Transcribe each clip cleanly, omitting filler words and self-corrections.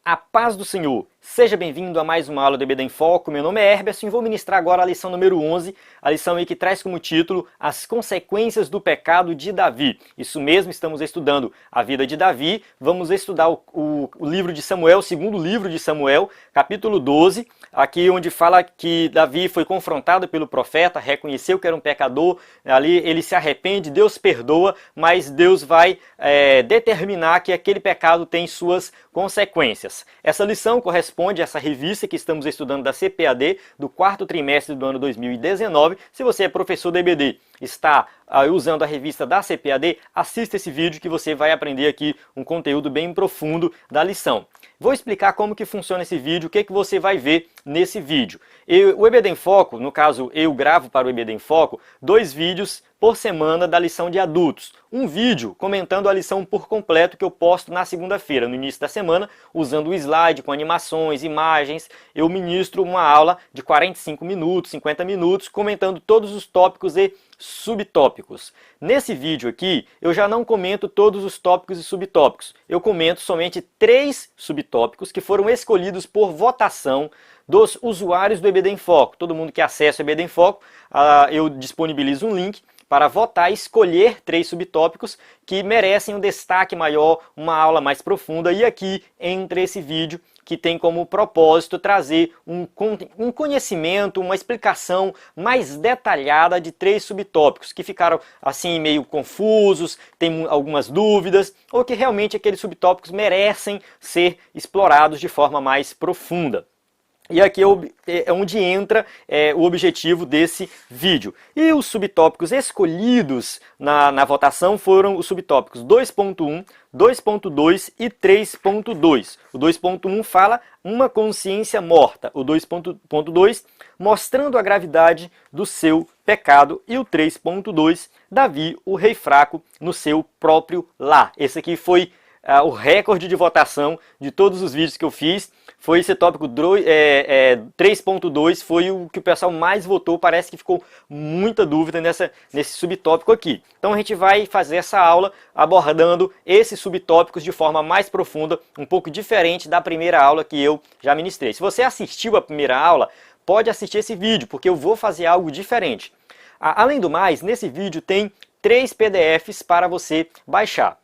A paz do Senhor! Seja bem-vindo a mais uma aula do EBD em Foco. Meu nome é Herberson e vou ministrar agora a lição número 11, a lição aí que traz como título As consequências do pecado de Davi. Isso mesmo, estamos estudando a vida de Davi, vamos estudar o livro de Samuel, o segundo livro de Samuel, capítulo 12, aqui onde fala que Davi foi confrontado pelo profeta, reconheceu que era um pecador, ali ele se arrepende, Deus perdoa, mas Deus vai determinar que aquele pecado tem suas consequências. Essa lição corresponde a essa revista que estamos estudando da CPAD, do quarto trimestre do ano 2019. Se você é professor da EBD, está usando a revista da CPAD, assista esse vídeo que você vai aprender aqui um conteúdo bem profundo da lição. Vou explicar como que funciona esse vídeo, o que você vai ver nesse vídeo. O EBD em Foco, no caso eu gravo para o EBD em Foco, 2 vídeos por semana da lição de adultos. Um vídeo comentando a lição por completo que eu posto na segunda-feira, no início da semana, usando o slide com animações, imagens. Eu ministro uma aula de 45 minutos, 50 minutos, comentando todos os tópicos e subtópicos. Nesse vídeo aqui, eu já não comento todos os tópicos e subtópicos. Eu comento somente 3 subtópicos que foram escolhidos por votação dos usuários do EBD em Foco. Todo mundo que acessa o EBD em Foco, eu disponibilizo um link para votar e escolher 3 subtópicos que merecem um destaque maior, uma aula mais profunda. E aqui entra esse vídeo que tem como propósito trazer um conhecimento, uma explicação mais detalhada de 3 subtópicos que ficaram assim meio confusos, tem algumas dúvidas, ou que realmente aqueles subtópicos merecem ser explorados de forma mais profunda. E aqui é onde entra o objetivo desse vídeo. E os subtópicos escolhidos na votação foram os subtópicos 2.1, 2.2 e 3.2. O 2.1 fala uma consciência morta. O 2.2 mostrando a gravidade do seu pecado. E o 3.2, Davi, o rei fraco, no seu próprio lar. Esse aqui foi o recorde de votação de todos os vídeos que eu fiz. Foi esse tópico 3.2, foi o que o pessoal mais votou. Parece que ficou muita dúvida nesse subtópico aqui. Então a gente vai fazer essa aula abordando esses subtópicos de forma mais profunda, um pouco diferente da primeira aula que eu já ministrei. Se você assistiu a primeira aula, pode assistir esse vídeo, porque eu vou fazer algo diferente. Além do mais, nesse vídeo tem 3 PDFs para você baixar.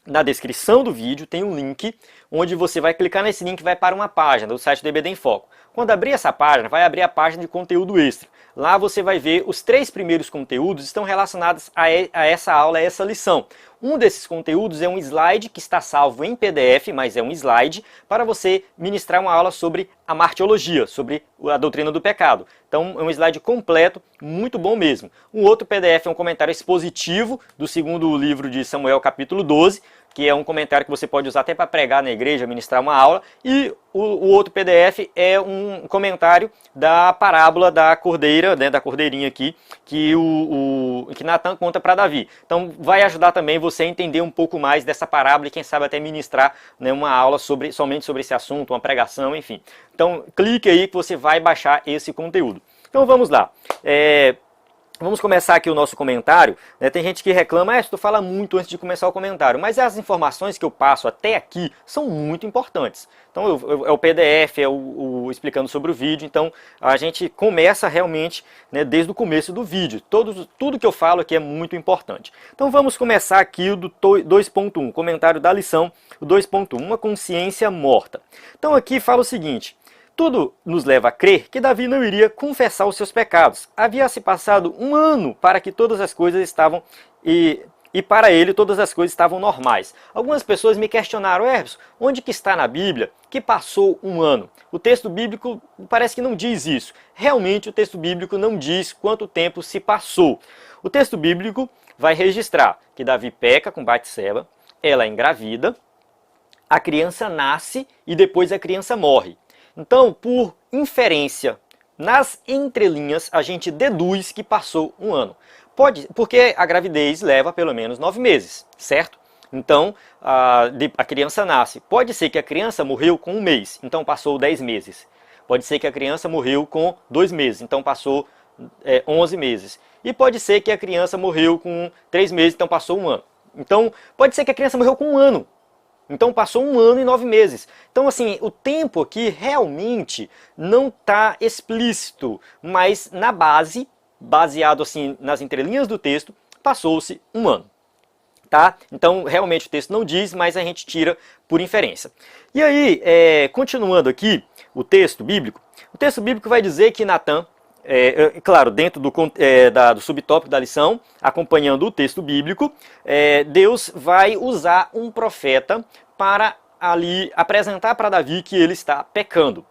Na descrição do vídeo tem um link, onde você vai clicar nesse link e vai para uma página do site do EBD em Foco. Quando abrir essa página, vai abrir a página de conteúdo extra. Lá você vai ver os 3 primeiros conteúdos estão relacionados a essa aula, a essa lição. Um desses conteúdos é um slide que está salvo em PDF, mas é um slide para você ministrar uma aula sobre a martiologia, sobre a doutrina do pecado. Então é um slide completo, muito bom mesmo. Um outro PDF é um comentário expositivo do segundo livro de Samuel, capítulo 12, que é um comentário que você pode usar até para pregar na igreja, ministrar uma aula. E o outro PDF é um comentário da parábola da cordeira, né, da cordeirinha aqui, que Natan conta para Davi. Então vai ajudar também você a entender um pouco mais dessa parábola e quem sabe até ministrar, né, uma aula somente sobre esse assunto, uma pregação, enfim. Então clique aí que você vai baixar esse conteúdo. Então vamos lá. Vamos começar aqui o nosso comentário. Tem gente que reclama, tu fala muito antes de começar o comentário, mas as informações que eu passo até aqui são muito importantes. Então é o PDF, é o explicando sobre o vídeo, então a gente começa realmente, né, desde o começo do vídeo. Tudo que eu falo aqui é muito importante. Então vamos começar aqui o do 2.1, comentário da lição, o 2.1, uma consciência morta. Então aqui fala o seguinte: tudo nos leva a crer que Davi não iria confessar os seus pecados. Havia se passado um ano para que todas as coisas estavam e para ele todas as coisas estavam normais. Algumas pessoas me questionaram, Herberson, onde que está na Bíblia que passou um ano? O texto bíblico parece que não diz isso. Realmente o texto bíblico não diz quanto tempo se passou. O texto bíblico vai registrar que Davi peca com Batseba, ela é engravida, a criança nasce e depois a criança morre. Então, por inferência, nas entrelinhas, a gente deduz que passou um ano. Porque a gravidez leva pelo menos 9 meses, certo? Então, a criança nasce. Pode ser que a criança morreu com 1 mês, então passou 10 meses. Pode ser que a criança morreu com 2 meses, então passou 11 meses. E pode ser que a criança morreu com 3 meses, então passou 1 ano. Então, pode ser que a criança morreu com 1 ano. Então passou 1 ano e 9 meses. Então assim, o tempo aqui realmente não está explícito, mas na base, baseado assim nas entrelinhas do texto, passou-se 1 ano. Tá? Então realmente o texto não diz, mas a gente tira por inferência. E aí, continuando aqui o texto bíblico vai dizer que Natã, claro, dentro do subtópico da lição, acompanhando o texto bíblico, Deus vai usar um profeta para ali apresentar para Davi que ele está pecando.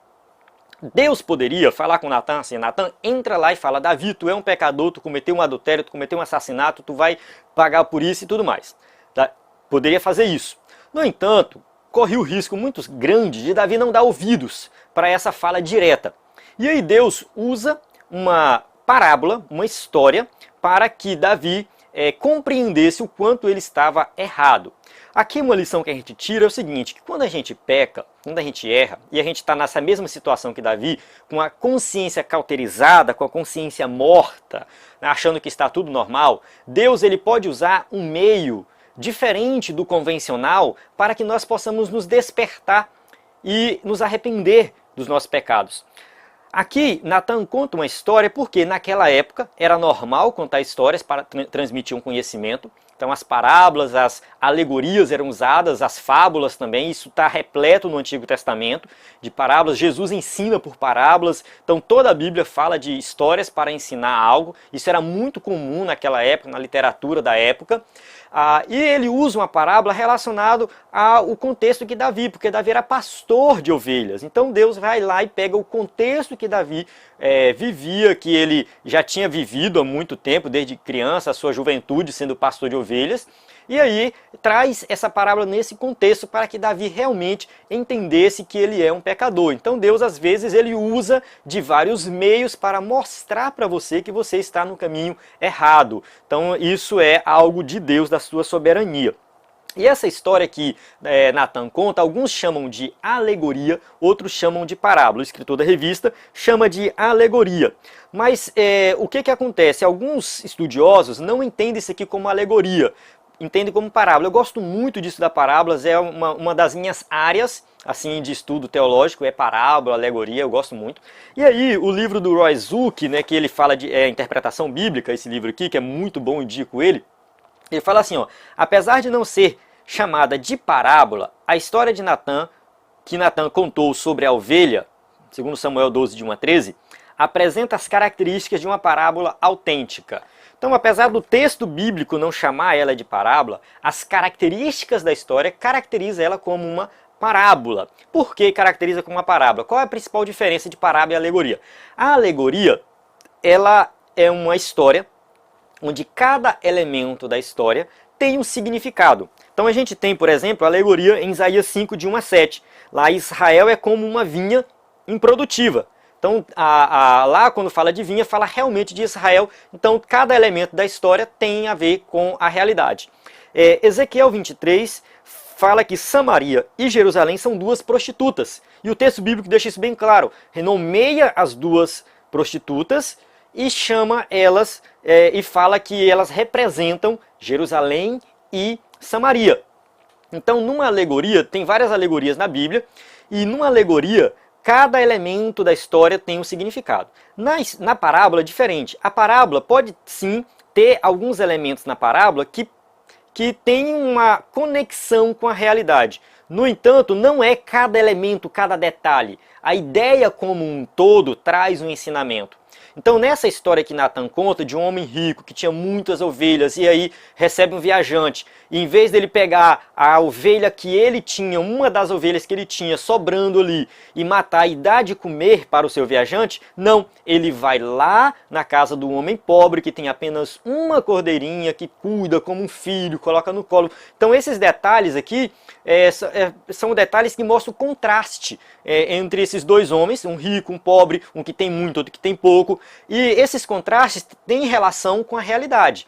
Deus poderia falar com Natã assim, Natã, entra lá e fala, Davi, tu é um pecador, tu cometeu um adultério, tu cometeu um assassinato, tu vai pagar por isso e tudo mais. Tá? Poderia fazer isso. No entanto, corria o risco muito grande de Davi não dar ouvidos para essa fala direta. E aí Deus usa uma parábola, uma história, para que Davi compreendesse o quanto ele estava errado. Aqui uma lição que a gente tira é o seguinte, que quando a gente peca, quando a gente erra, e a gente está nessa mesma situação que Davi, com a consciência cauterizada, com a consciência morta, achando que está tudo normal, Deus ele pode usar um meio diferente do convencional para que nós possamos nos despertar e nos arrepender dos nossos pecados. Aqui, Natã conta uma história porque naquela época era normal contar histórias para transmitir um conhecimento. Então as parábolas, as alegorias eram usadas, as fábulas também, isso está repleto no Antigo Testamento de parábolas. Jesus ensina por parábolas, então toda a Bíblia fala de histórias para ensinar algo. Isso era muito comum naquela época, na literatura da época. E ele usa uma parábola relacionada ao contexto que Davi, porque Davi era pastor de ovelhas. Então Deus vai lá e pega o contexto que Davi vivia, que ele já tinha vivido há muito tempo, desde criança, a sua juventude sendo pastor de ovelhas. E aí traz essa parábola nesse contexto para que Davi realmente entendesse que ele é um pecador. Então Deus às vezes ele usa de vários meios para mostrar para você que você está no caminho errado. Então isso é algo de Deus, da sua soberania. E essa história que Natã conta, alguns chamam de alegoria, outros chamam de parábola. O escritor da revista chama de alegoria. Mas o que acontece? Alguns estudiosos não entendem isso aqui como alegoria, entendem como parábola. Eu gosto muito disso da parábolas, é uma das minhas áreas assim, de estudo teológico, é parábola, alegoria, eu gosto muito. E aí o livro do Roy Zuck, né, que ele fala de interpretação bíblica, esse livro aqui, que é muito bom, indico ele. Ele fala assim, ó, apesar de não ser chamada de parábola, a história de Natã, que Natã contou sobre a ovelha, segundo Samuel 12, de 1 a 13, apresenta as características de uma parábola autêntica. Então, apesar do texto bíblico não chamar ela de parábola, as características da história caracterizam ela como uma parábola. Por que caracteriza como uma parábola? Qual é a principal diferença de parábola e alegoria? A alegoria, ela é uma história onde cada elemento da história tem um significado. Então a gente tem, por exemplo, a alegoria em Isaías 5, de 1 a 7. Lá Israel é como uma vinha improdutiva. Então lá quando fala de vinha, fala realmente de Israel. Então cada elemento da história tem a ver com a realidade. Ezequiel 23 fala que Samaria e Jerusalém são duas prostitutas. E o texto bíblico deixa isso bem claro. Renomeia as duas prostitutas e chama elas e fala que elas representam Jerusalém e Samaria. Então, numa alegoria, tem várias alegorias na Bíblia, e numa alegoria, cada elemento da história tem um significado. Na parábola é diferente. A parábola pode sim ter alguns elementos na parábola que tem uma conexão com a realidade. No entanto, não é cada elemento, cada detalhe. A ideia como um todo traz um ensinamento. Então nessa história que Natã conta de um homem rico que tinha muitas ovelhas e aí recebe um viajante, e em vez dele pegar a ovelha que ele tinha, uma das ovelhas que ele tinha sobrando ali e matar e dar de comer para o seu viajante, não, ele vai lá na casa do homem pobre que tem apenas uma cordeirinha, que cuida como um filho, coloca no colo. Então esses detalhes aqui são detalhes que mostram o contraste entre esses dois homens, um rico, um pobre, um que tem muito, outro que tem pouco. E esses contrastes têm relação com a realidade,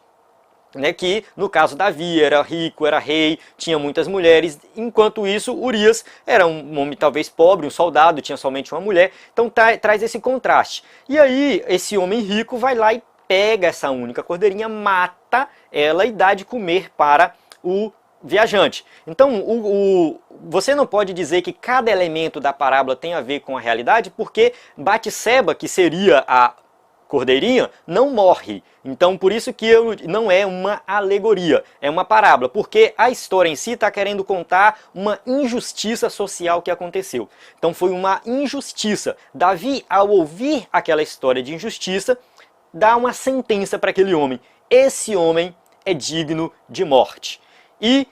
né? Que no caso Davi era rico, era rei, tinha muitas mulheres, enquanto isso Urias era um homem talvez pobre, um soldado, tinha somente uma mulher, então traz esse contraste. E aí esse homem rico vai lá e pega essa única cordeirinha, mata ela e dá de comer para o viajante. Então, você não pode dizer que cada elemento da parábola tem a ver com a realidade, porque Batseba, que seria a cordeirinha, não morre. Então, por isso que não é uma alegoria, é uma parábola, porque a história em si está querendo contar uma injustiça social que aconteceu. Então, foi uma injustiça. Davi, ao ouvir aquela história de injustiça, dá uma sentença para aquele homem. Esse homem é digno de morte. E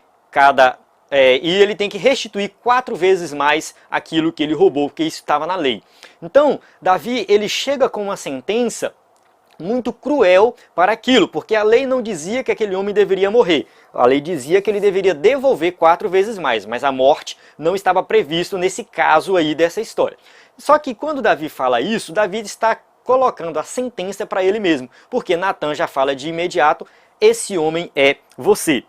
ele tem que restituir 4 vezes mais aquilo que ele roubou, porque isso estava na lei. Então, Davi, ele chega com uma sentença muito cruel para aquilo, porque a lei não dizia que aquele homem deveria morrer. A lei dizia que ele deveria devolver 4 vezes mais, mas a morte não estava previsto nesse caso aí dessa história. Só que quando Davi fala isso, Davi está colocando a sentença para ele mesmo, porque Natan já fala de imediato, esse homem é você.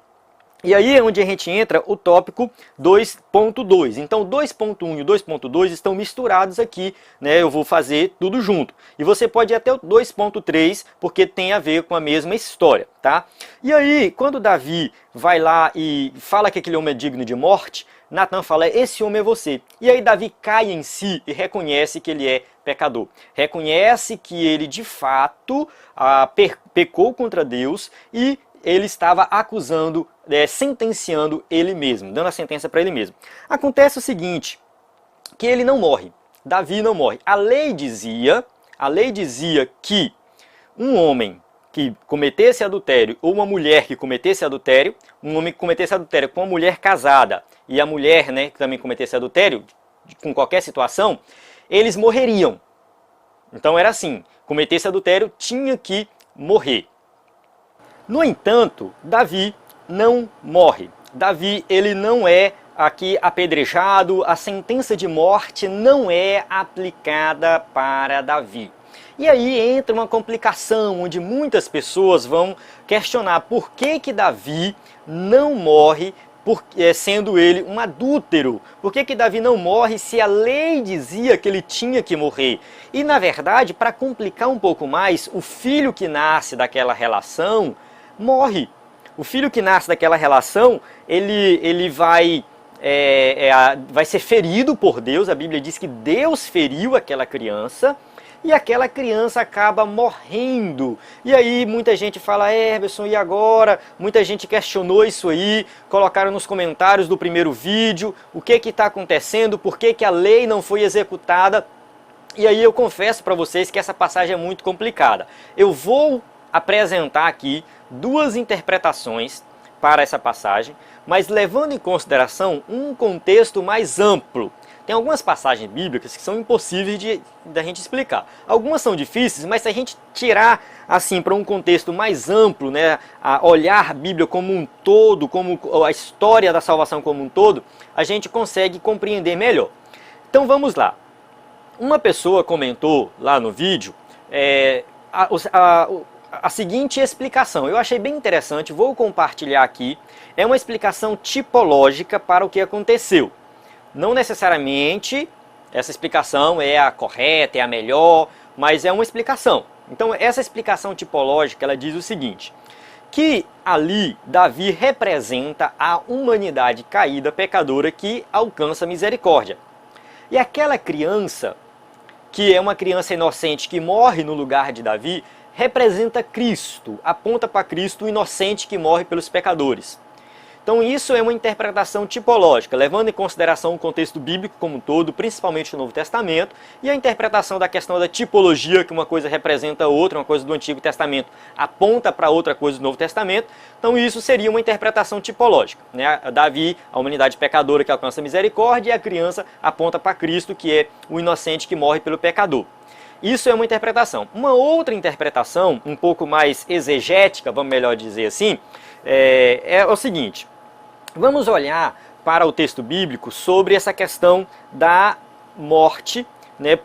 E aí é onde a gente entra o tópico 2.2. Então o 2.1 e o 2.2 estão misturados aqui, né? Eu vou fazer tudo junto. E você pode ir até o 2.3, porque tem a ver com a mesma história, tá? E aí, quando Davi vai lá e fala que aquele homem é digno de morte, Natan fala, esse homem é você. E aí Davi cai em si e reconhece que ele é pecador. Reconhece que ele de fato pecou contra Deus e ele estava acusando, sentenciando ele mesmo, dando a sentença para ele mesmo. Acontece o seguinte, que ele não morre, Davi não morre. A lei dizia que um homem que cometesse adultério, ou uma mulher que cometesse adultério, um homem que cometesse adultério com uma mulher casada, e a mulher, né, que também cometesse adultério, com qualquer situação, eles morreriam. Então era assim, cometesse adultério, tinha que morrer. No entanto, Davi não morre. Davi, ele não é aqui apedrejado, a sentença de morte não é aplicada para Davi. E aí entra uma complicação, onde muitas pessoas vão questionar por que Davi não morre, sendo ele um adúltero. Por que Davi não morre se a lei dizia que ele tinha que morrer? E na verdade, para complicar um pouco mais, o filho que nasce daquela relação morre. O filho que nasce daquela relação, ele vai ser ferido por Deus. A Bíblia diz que Deus feriu aquela criança e aquela criança acaba morrendo. E aí muita gente fala, Herberson, e agora? Muita gente questionou isso aí, colocaram nos comentários do primeiro vídeo, o que está acontecendo, por que a lei não foi executada. E aí eu confesso para vocês que essa passagem é muito complicada. Eu vou apresentar aqui 2 interpretações para essa passagem, mas levando em consideração um contexto mais amplo. Tem algumas passagens bíblicas que são impossíveis da gente explicar. Algumas são difíceis, mas se a gente tirar assim para um contexto mais amplo, né, a olhar a Bíblia como um todo, como a história da salvação como um todo, a gente consegue compreender melhor. Então vamos lá. Uma pessoa comentou lá no vídeo a seguinte explicação. Eu achei bem interessante, vou compartilhar aqui. É uma explicação tipológica para o que aconteceu. Não necessariamente essa explicação é a correta, é a melhor, mas é uma explicação. Então essa explicação tipológica, ela diz o seguinte, que ali Davi representa a humanidade caída, pecadora, que alcança misericórdia. E aquela criança, que é uma criança inocente que morre no lugar de Davi, representa Cristo, aponta para Cristo, o inocente que morre pelos pecadores. Então isso é uma interpretação tipológica, levando em consideração o contexto bíblico como um todo, principalmente o Novo Testamento, e a interpretação da questão da tipologia, que uma coisa representa outra, uma coisa do Antigo Testamento aponta para outra coisa do Novo Testamento. Então isso seria uma interpretação tipológica, né? Davi, a humanidade pecadora que alcança misericórdia, e a criança aponta para Cristo, que é o inocente que morre pelo pecador. Isso é uma interpretação. Uma outra interpretação, um pouco mais exegética, vamos melhor dizer assim, é o seguinte. Vamos olhar para o texto bíblico sobre essa questão da morte, né,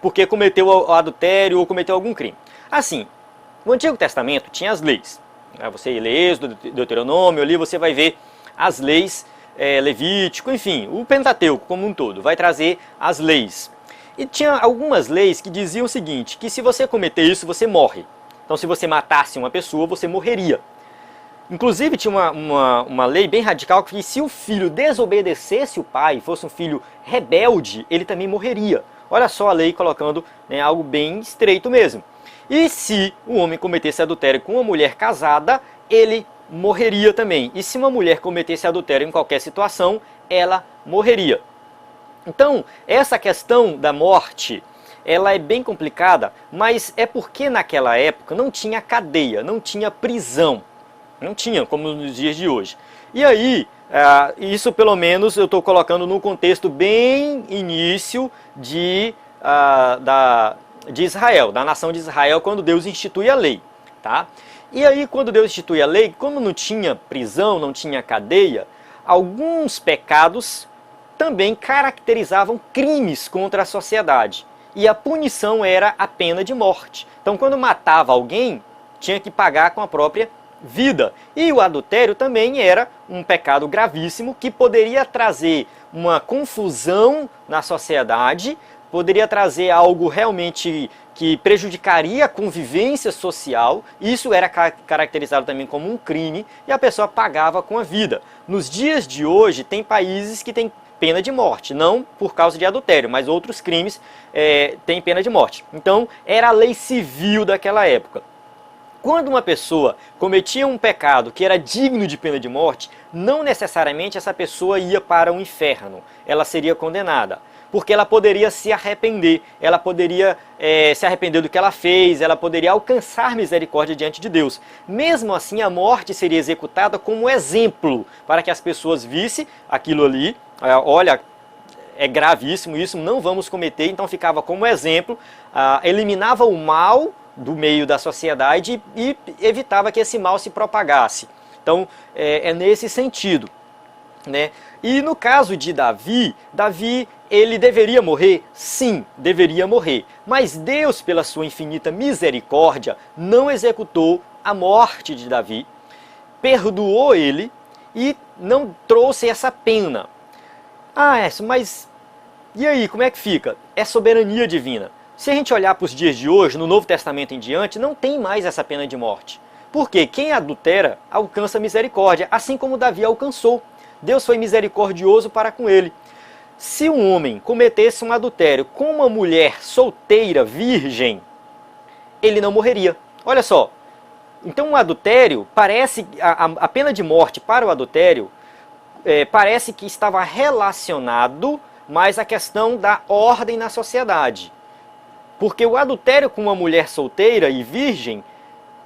porque cometeu o adultério ou cometeu algum crime. Assim, no Antigo Testamento tinha as leis. Você lê Êxodo, Deuteronômio, ali você vai ver as leis, Levítico, enfim, o Pentateuco como um todo, vai trazer as leis. E tinha algumas leis que diziam o seguinte, que se você cometer isso, você morre. Então se você matasse uma pessoa, você morreria. Inclusive tinha uma lei bem radical que se o filho desobedecesse o pai, fosse um filho rebelde, ele também morreria. Olha só a lei colocando, né, algo bem estreito mesmo. E se o homem cometesse adultério com uma mulher casada, ele morreria também. E se uma mulher cometesse adultério em qualquer situação, ela morreria. Então, essa questão da morte, ela é bem complicada, mas é porque naquela época não tinha cadeia, não tinha prisão. Não tinha, como nos dias de hoje. E aí, isso pelo menos eu estou colocando no contexto bem início de Israel, da nação de Israel, quando Deus institui a lei. Tá? E aí, quando Deus institui a lei, como não tinha prisão, não tinha cadeia, alguns pecados também caracterizavam crimes contra a sociedade. E a punição era a pena de morte. Então, quando matava alguém, tinha que pagar com a própria vida. E o adultério também era um pecado gravíssimo que poderia trazer uma confusão na sociedade, poderia trazer algo realmente que prejudicaria a convivência social. Isso era caracterizado também como um crime e a pessoa pagava com a vida. Nos dias de hoje, tem países que têm pena de morte, não por causa de adultério, mas outros crimes têm pena de morte. Então, era a lei civil daquela época. Quando uma pessoa cometia um pecado que era digno de pena de morte, não necessariamente essa pessoa ia para o inferno, ela seria condenada. Porque ela poderia se arrepender, ela poderia se arrepender do que ela fez, ela poderia alcançar misericórdia diante de Deus. Mesmo assim, a morte seria executada como exemplo, para que as pessoas vissem aquilo ali, olha, é gravíssimo isso, não vamos cometer, então ficava como exemplo, eliminava o mal do meio da sociedade e evitava que esse mal se propagasse. Então, é nesse sentido, né? E no caso de Davi, ele deveria morrer? Sim, deveria morrer. Mas Deus, pela sua infinita misericórdia, não executou a morte de Davi, perdoou ele e não trouxe essa pena. Mas e aí, como é que fica? É soberania divina. Se a gente olhar para os dias de hoje, no Novo Testamento em diante, não tem mais essa pena de morte. Porque quem adultera alcança misericórdia, assim como Davi alcançou. Deus foi misericordioso para com ele. Se um homem cometesse um adultério com uma mulher solteira, virgem, ele não morreria. Olha só, então o adultério, a pena de morte para o adultério, parece que estava relacionado mais à questão da ordem na sociedade. Porque o adultério com uma mulher solteira e virgem,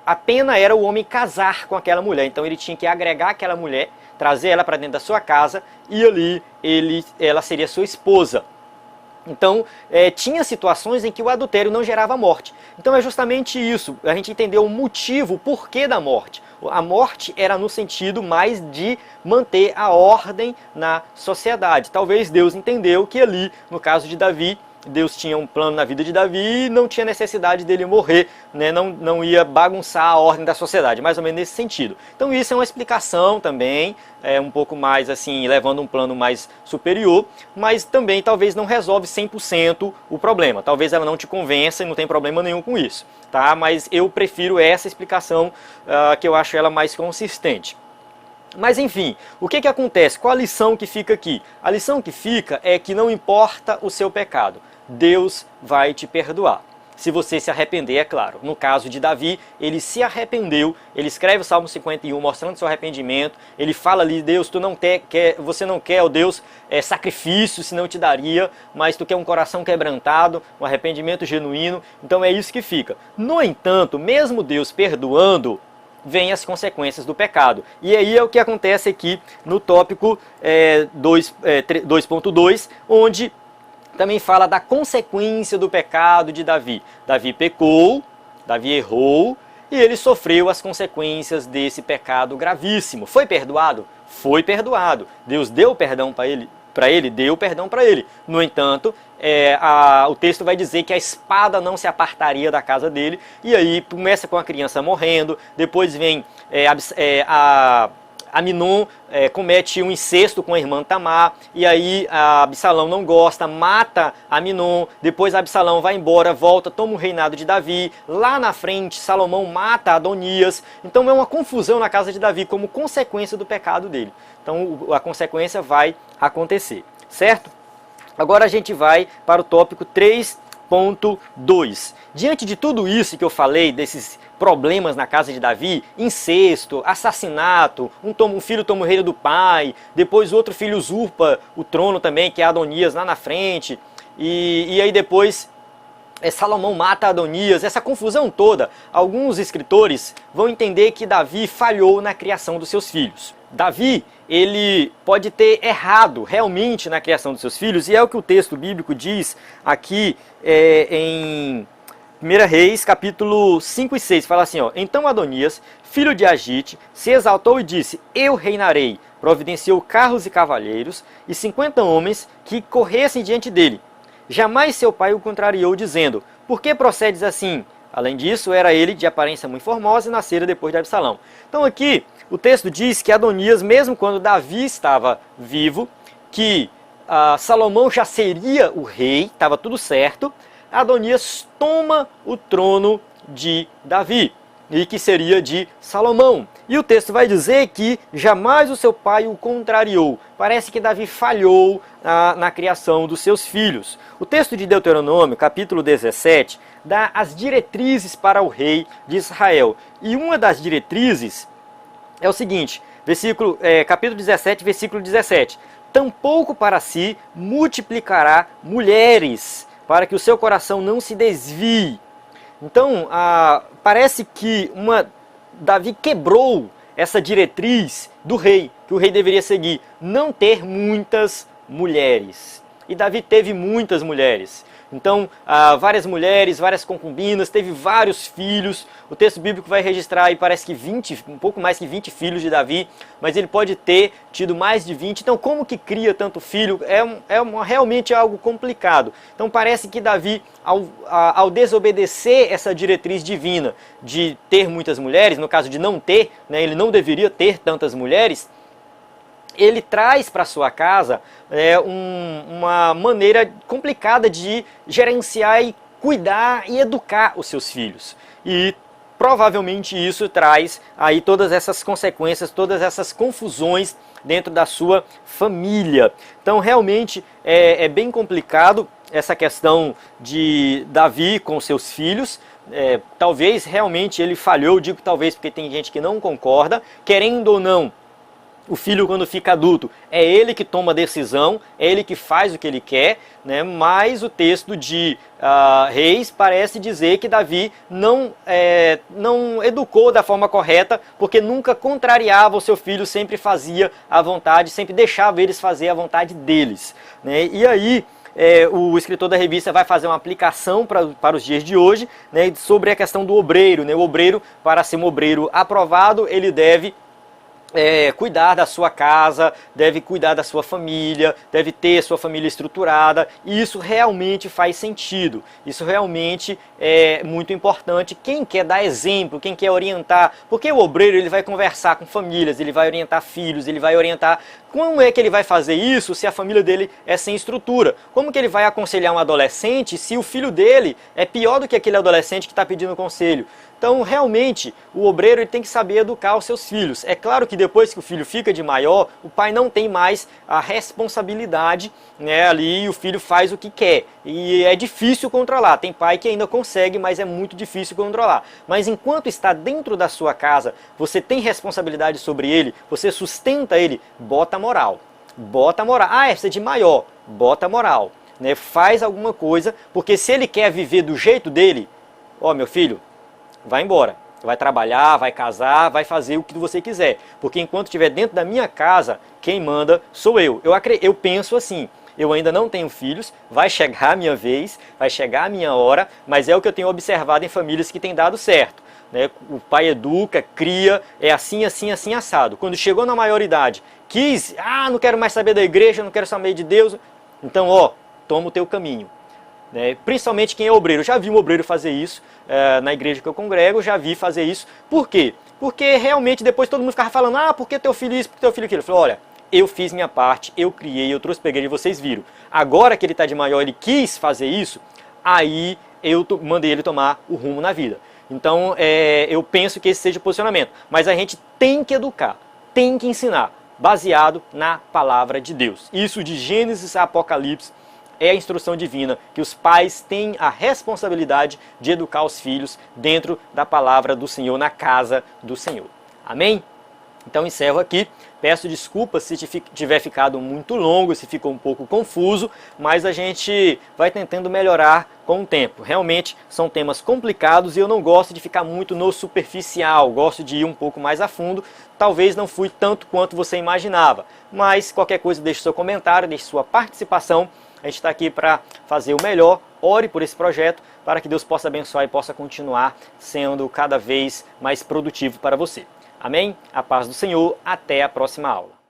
a pena era o homem casar com aquela mulher. Então ele tinha que agregar aquela mulher, trazer ela para dentro da sua casa e ali ela seria sua esposa. Então tinha situações em que o adultério não gerava morte. Então é justamente isso, a gente entendeu o motivo, o porquê da morte. A morte era no sentido mais de manter a ordem na sociedade. Talvez Deus entendeu que ali, no caso de Davi, Deus tinha um plano na vida de Davi e não tinha necessidade dele morrer, né? Não ia bagunçar a ordem da sociedade, mais ou menos nesse sentido. Então isso é uma explicação também, um pouco mais assim, levando um plano mais superior, mas também talvez não resolve 100% o problema. Talvez ela não te convença e não tem problema nenhum com isso, tá? Mas eu prefiro essa explicação, que eu acho ela mais consistente. Mas enfim, o que acontece? Qual a lição que fica aqui? A lição que fica é que não importa o seu pecado, Deus vai te perdoar. Se você se arrepender, é claro. No caso de Davi, ele se arrependeu, ele escreve o Salmo 51 mostrando seu arrependimento, ele fala ali, Deus, você não quer, ó Deus, sacrifício, senão eu te daria, mas tu quer um coração quebrantado, um arrependimento genuíno, então é isso que fica. No entanto, mesmo Deus perdoando, vem as consequências do pecado. E aí é o que acontece aqui no tópico 2.2, onde também fala da consequência do pecado de Davi. Davi pecou, Davi errou, e ele sofreu as consequências desse pecado gravíssimo. Foi perdoado? Foi perdoado. Deus deu perdão para ele, deu perdão para ele. No entanto, o texto vai dizer que a espada não se apartaria da casa dele, e aí começa com a criança morrendo, depois vem Aminon comete um incesto com a irmã Tamar, e aí Absalão não gosta, mata Aminon, depois Absalão vai embora, volta, toma o reinado de Davi, lá na frente Salomão mata Adonias, então é uma confusão na casa de Davi como consequência do pecado dele. Então a consequência vai acontecer, certo? Agora a gente vai para o tópico 3.2. Diante de tudo isso que eu falei, desses problemas na casa de Davi, incesto, assassinato, um filho toma o reino do pai, depois o outro filho usurpa o trono também, que é Adonias lá na frente, e aí depois Salomão mata Adonias, essa confusão toda, alguns escritores vão entender que Davi falhou na criação dos seus filhos. Davi, ele pode ter errado realmente na criação dos seus filhos, e é o que o texto bíblico diz aqui em 1 Reis, capítulo 5 e 6, fala assim, ó, então Adonias, filho de Agite, se exaltou e disse, eu reinarei, providenciou carros e cavaleiros, e 50 homens que corressem diante dele. Jamais seu pai o contrariou, dizendo, por que procedes assim? Além disso, era ele de aparência muito formosa e nascera depois de Absalão. Então aqui, o texto diz que Adonias, mesmo quando Davi estava vivo, que Salomão já seria o rei, estava tudo certo, Adonias toma o trono de Davi, e que seria de Salomão. E o texto vai dizer que jamais o seu pai o contrariou. Parece que Davi falhou na criação dos seus filhos. O texto de Deuteronômio, capítulo 17, dá as diretrizes para o rei de Israel. E uma das diretrizes é o seguinte, capítulo 17, versículo 17. Tampouco para si multiplicará mulheres, para que o seu coração não se desvie. Então, parece que Davi quebrou essa diretriz do rei, que o rei deveria seguir, não ter muitas mulheres. E Davi teve muitas mulheres. Então, várias mulheres, várias concubinas, teve vários filhos. O texto bíblico vai registrar aí, parece que um pouco mais que 20 filhos de Davi, mas ele pode ter tido mais de 20. Então, como que cria tanto filho? Realmente algo complicado. Então, parece que Davi, ao desobedecer essa diretriz divina de ter muitas mulheres, no caso de não ter, né, ele não deveria ter tantas mulheres, ele traz para sua casa uma maneira complicada de gerenciar e cuidar e educar os seus filhos. E provavelmente isso traz aí todas essas consequências, todas essas confusões dentro da sua família. Então realmente é bem complicado essa questão de Davi com seus filhos. Talvez realmente ele falhou, eu digo talvez porque tem gente que não concorda, querendo ou não. O filho, quando fica adulto, é ele que toma a decisão, é ele que faz o que ele quer, né? Mas o texto de Reis parece dizer que Davi não educou da forma correta, porque nunca contrariava o seu filho, sempre fazia a vontade, sempre deixava eles fazer a vontade deles, né? E aí, o escritor da revista vai fazer uma aplicação para os dias de hoje, né, sobre a questão do obreiro, né? O obreiro, para ser um obreiro aprovado, ele deve cuidar da sua casa, deve cuidar da sua família, deve ter a sua família estruturada, e isso realmente faz sentido, isso realmente é muito importante. Quem quer dar exemplo, quem quer orientar, porque o obreiro ele vai conversar com famílias, ele vai orientar filhos, ele vai orientar como é que ele vai fazer isso se a família dele é sem estrutura, como que ele vai aconselhar um adolescente se o filho dele é pior do que aquele adolescente que está pedindo conselho. Então, realmente, o obreiro ele tem que saber educar os seus filhos. É claro que depois que o filho fica de maior, o pai não tem mais a responsabilidade, né, ali, e o filho faz o que quer. E é difícil controlar. Tem pai que ainda consegue, mas é muito difícil controlar. Mas enquanto está dentro da sua casa, você tem responsabilidade sobre ele, você sustenta ele, bota moral. Bota moral. É de maior, bota moral. Né, faz alguma coisa, porque se ele quer viver do jeito dele, meu filho, vai embora, vai trabalhar, vai casar, vai fazer o que você quiser. Porque enquanto estiver dentro da minha casa, quem manda sou eu. Eu penso assim, eu ainda não tenho filhos, vai chegar a minha vez, vai chegar a minha hora, mas é o que eu tenho observado em famílias que têm dado certo. Né? O pai educa, cria, é assim, assim, assim, assado. Quando chegou na maioridade, não quero mais saber da igreja, não quero saber de Deus, então, toma o teu caminho. Principalmente quem é obreiro. Eu já vi um obreiro fazer isso na igreja que eu congrego, já vi fazer isso. Por quê? Porque realmente depois todo mundo ficava falando, ah, por que teu filho isso, por que teu filho aquilo? Eu falei, olha, eu fiz minha parte, eu criei, eu trouxe peguei e vocês viram. Agora que ele está de maior, ele quis fazer isso, aí eu mandei ele tomar o rumo na vida. Então eu penso que esse seja o posicionamento. Mas a gente tem que educar, tem que ensinar, baseado na palavra de Deus. Isso de Gênesis a Apocalipse é a instrução divina, que os pais têm a responsabilidade de educar os filhos dentro da palavra do Senhor, na casa do Senhor. Amém? Então encerro aqui, peço desculpas se tiver ficado muito longo, se ficou um pouco confuso, mas a gente vai tentando melhorar com o tempo. Realmente são temas complicados e eu não gosto de ficar muito no superficial, gosto de ir um pouco mais a fundo. Talvez não fui tanto quanto você imaginava, mas qualquer coisa deixe seu comentário, deixe sua participação. A gente está aqui para fazer o melhor, ore por esse projeto, para que Deus possa abençoar e possa continuar sendo cada vez mais produtivo para você. Amém? A paz do Senhor, até a próxima aula.